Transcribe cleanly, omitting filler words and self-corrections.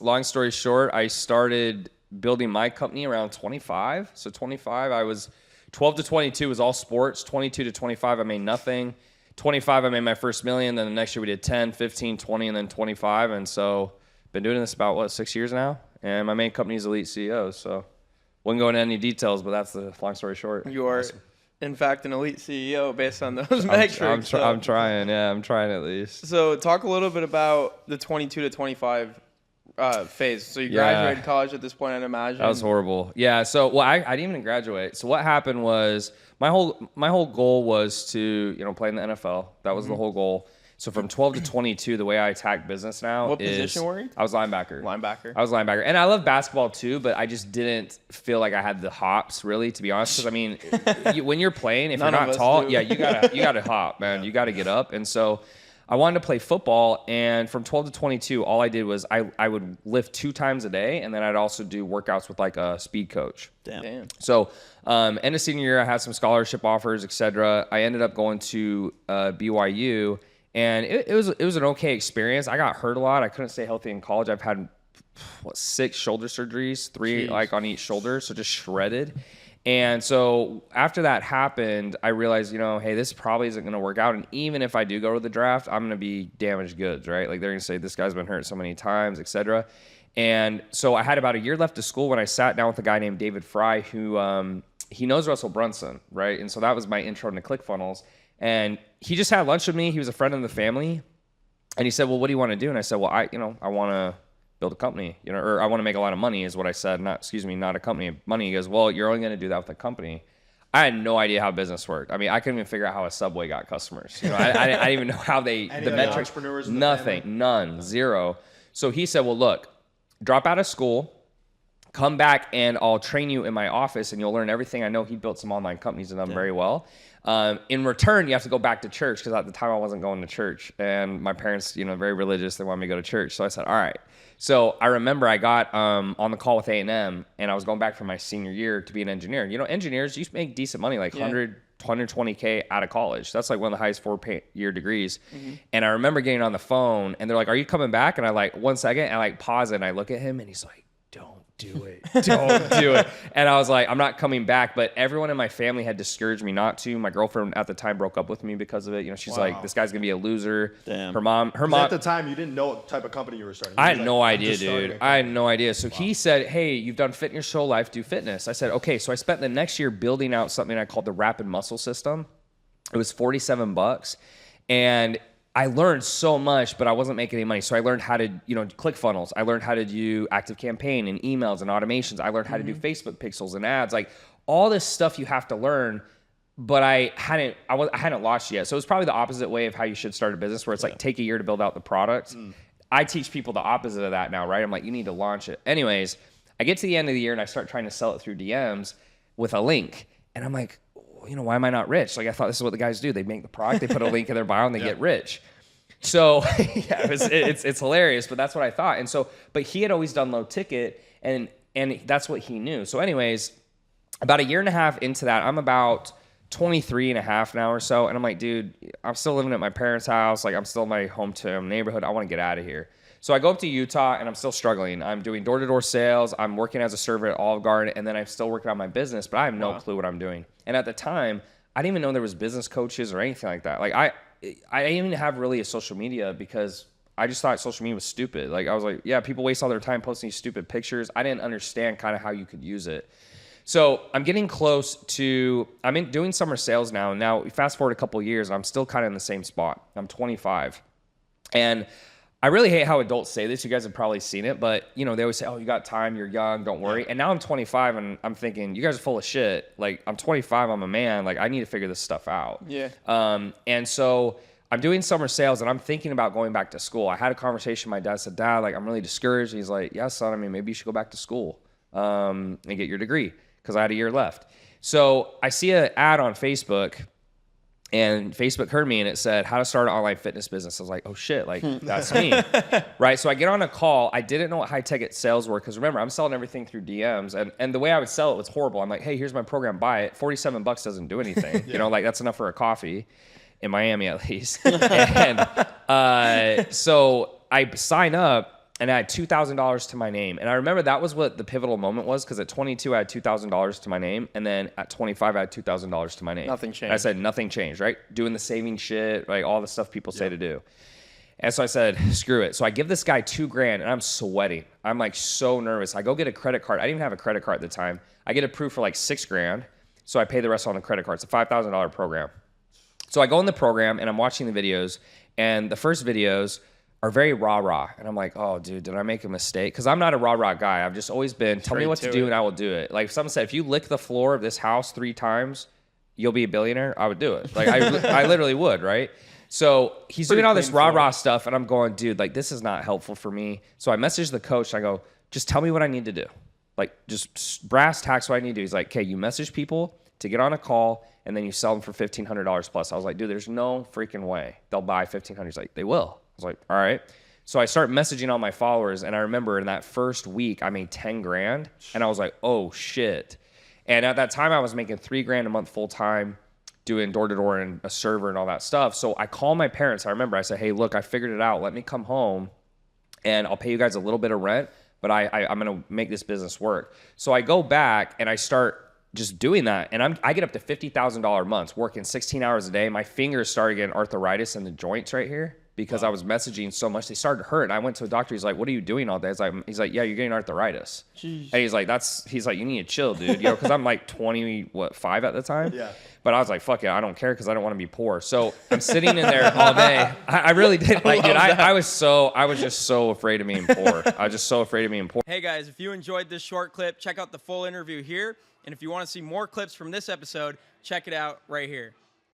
long story short, I started building my company around 25. So 25, I was 12 to 22 was all sports. 22 to 25, I made nothing. 25, I made my first million. Then the next year we did 10, 15, 20, and then 25. And so been doing this about, 6 years now? And my main company is Elite CEO. So wouldn't go into any details, but that's the long story short. You are, in fact, an elite CEO based on those metrics. I'm trying. Yeah, I'm trying at least. So talk a little bit about the 22 to 25 phase. So you graduated college at this point, I'd imagine. That was horrible. Yeah. So, I didn't even graduate. So what happened was my whole goal was to, play in the NFL. That was the whole goal. So from 12 to 22, the way I attack business now what position were you? I was linebacker. I was linebacker. And I love basketball too, but I just didn't feel like I had the hops really, to be honest. Because I mean, when you're playing, if you're not tall, you gotta hop, man. You gotta get up. And so I wanted to play football, and from 12 to 22, all I did was I would lift 2 times a day, and then I'd also do workouts with like a speed coach. Damn. So end of senior year, I had some scholarship offers, etc. I ended up going to BYU. And it was an okay experience. I got hurt a lot. I couldn't stay healthy in college. I've had 6 shoulder surgeries, 3 like on each shoulder, so just shredded. And so after that happened, I realized, hey, this probably isn't going to work out. And even if I do go to the draft, I'm going to be damaged goods, right? Like they're going to say this guy's been hurt so many times, etc. And so I had about a year left of school when I sat down with a guy named David Fry, who he knows Russell Brunson, right? And so that was my intro into ClickFunnels. And he just had lunch with me. He was a friend of the family. And he said, well, what do you want to do? And I said, well, I want to build a company, or I want to make a lot of money is what I said. Not a company, money. He goes, well, you're only going to do that with a company. I had no idea how business worked. I mean, I couldn't even figure out how a Subway got customers. I didn't even know how the metrics, entrepreneurs nothing, none, zero. So he said, well, look, drop out of school, come back and I'll train you in my office and you'll learn everything I know. He built some online companies and done very well. In return, you have to go back to church because at the time I wasn't going to church and my parents, very religious. They wanted me to go to church. So I said, all right. So I remember I got on the call with A&M and I was going back for my senior year to be an engineer. Engineers, you make decent money, like 120K out of college. That's like one of the highest 4-year degrees. Mm-hmm. And I remember getting on the phone and they're like, are you coming back? And I like, 1 second, and I pause it and I look at him and he's like, don't do it. Don't do it. And I was like, I'm not coming back. But everyone in my family had discouraged me not to. My girlfriend at the time broke up with me because of it. She's like, this guy's going to be a loser. Damn. Her mom. At the time, you didn't know what type of company you were starting. I had no idea, dude. I had no idea. So he said, hey, you've done fitness your whole life, do fitness. I said, okay. So I spent the next year building out something I called the Rapid Muscle System. It was $47. And I learned so much, but I wasn't making any money. So I learned how to, ClickFunnels. I learned how to do active campaign and emails and automations. I learned how to do Facebook pixels and ads, like all this stuff you have to learn. But I hadn't launched yet. So it was probably the opposite way of how you should start a business, where it's like take a year to build out the product. I teach people the opposite of that now, right? I'm like, you need to launch it. Anyways, I get to the end of the year and I start trying to sell it through DMs with a link, and I'm like, why am I not rich? Like I thought this is what the guys do. They make the product, they put a link in their bio, and they get rich. So it's hilarious, but that's what I thought. And so, but he had always done low ticket, and that's what he knew. So anyways, about a year and a half into that, I'm about 23 and a half now or so. And I'm like, dude, I'm still living at my parents' house. Like I'm still in my hometown neighborhood. I want to get out of here. So I go up to Utah and I'm still struggling. I'm doing door-to-door sales. I'm working as a server at Olive Garden, and then I'm still working on my business, but I have no clue what I'm doing. And at the time, I didn't even know there was business coaches or anything like that. Like I didn't even have really a social media because I just thought social media was stupid. Like I was like, yeah, people waste all their time posting these stupid pictures. I didn't understand kind of how you could use it. So I'm getting close to, doing summer sales now. Now fast forward a couple of years, and I'm still kind of in the same spot. I'm 25. And I really hate how adults say this. You guys have probably seen it, but they always say, oh, you got time, you're young, don't worry. And now I'm 25 and I'm thinking, you guys are full of shit. Like I'm 25, I'm a man. Like I need to figure this stuff out. Yeah. And so I'm doing summer sales and I'm thinking about going back to school. I had a conversation with my dad. I said, Dad, like I'm really discouraged. He's like, yeah, son, maybe you should go back to school and get your degree, because I had a year left. So I see an ad on Facebook, and Facebook heard me, and it said how to start an online fitness business. I was like, oh shit, like that's me. Right. So I get on a call. I didn't know what high ticket sales were, because remember, I'm selling everything through DMs, and the way I would sell it was horrible. I'm like, hey, here's my program, buy it. $47 doesn't do anything. Like that's enough for a coffee in Miami at least. And so I sign up, and I had $2,000 to my name. And I remember that was what the pivotal moment was, because at 22, I had $2,000 to my name. And then at 25, I had $2,000 to my name. Nothing changed. And I said, nothing changed, right? Doing the saving shit, like all the stuff people say to do. And so I said, screw it. So I give this guy $2,000 and I'm sweating. I'm like so nervous. I go get a credit card. I didn't even have a credit card at the time. I get approved for like $6,000. So I pay the rest on the credit card. It's a $5,000 program. So I go in the program and I'm watching the videos, and the first videos are very rah-rah. And I'm like, oh, dude, did I make a mistake? Because I'm not a rah-rah guy. I've just always been, tell me what to do and I will do it. Like if someone said, if you lick the floor of this house 3 times, you'll be a billionaire, I would do it. Like I literally would, right? So he's doing all this rah-rah stuff, and I'm going, dude, like this is not helpful for me. So I message the coach, and I go, just tell me what I need to do. Like just brass tacks what I need to do. He's like, okay, you message people to get on a call, and then you sell them for $1,500 plus. I was like, dude, there's no freaking way they'll buy $1,500. He's like, they will. I was like, all right. So I start messaging all my followers, and I remember in that first week, I made $10,000, and I was like, oh shit. And at that time, I was making $3,000 a month full time, doing door-to-door and a server and all that stuff. So I call my parents. I remember I said, hey, look, I figured it out. Let me come home and I'll pay you guys a little bit of rent, but I'm going to make this business work. So I go back and I start just doing that. And I get up to $50,000 months, working 16 hours a day. My fingers started getting arthritis in the joints right here because I was messaging so much. They started to hurt. And I went to a doctor. He's like, what are you doing all day? He's like, yeah, you're getting arthritis. Jeez. And he's like, you need to chill, dude. Because I'm like 5 at the time. Yeah. But I was like, fuck it, I don't care because I don't want to be poor. So I'm sitting in there all day. I really did. Like, dude, I was just so afraid of being poor. I was just so afraid of being poor. Hey guys, if you enjoyed this short clip, check out the full interview here. And if you want to see more clips from this episode, check it out right here.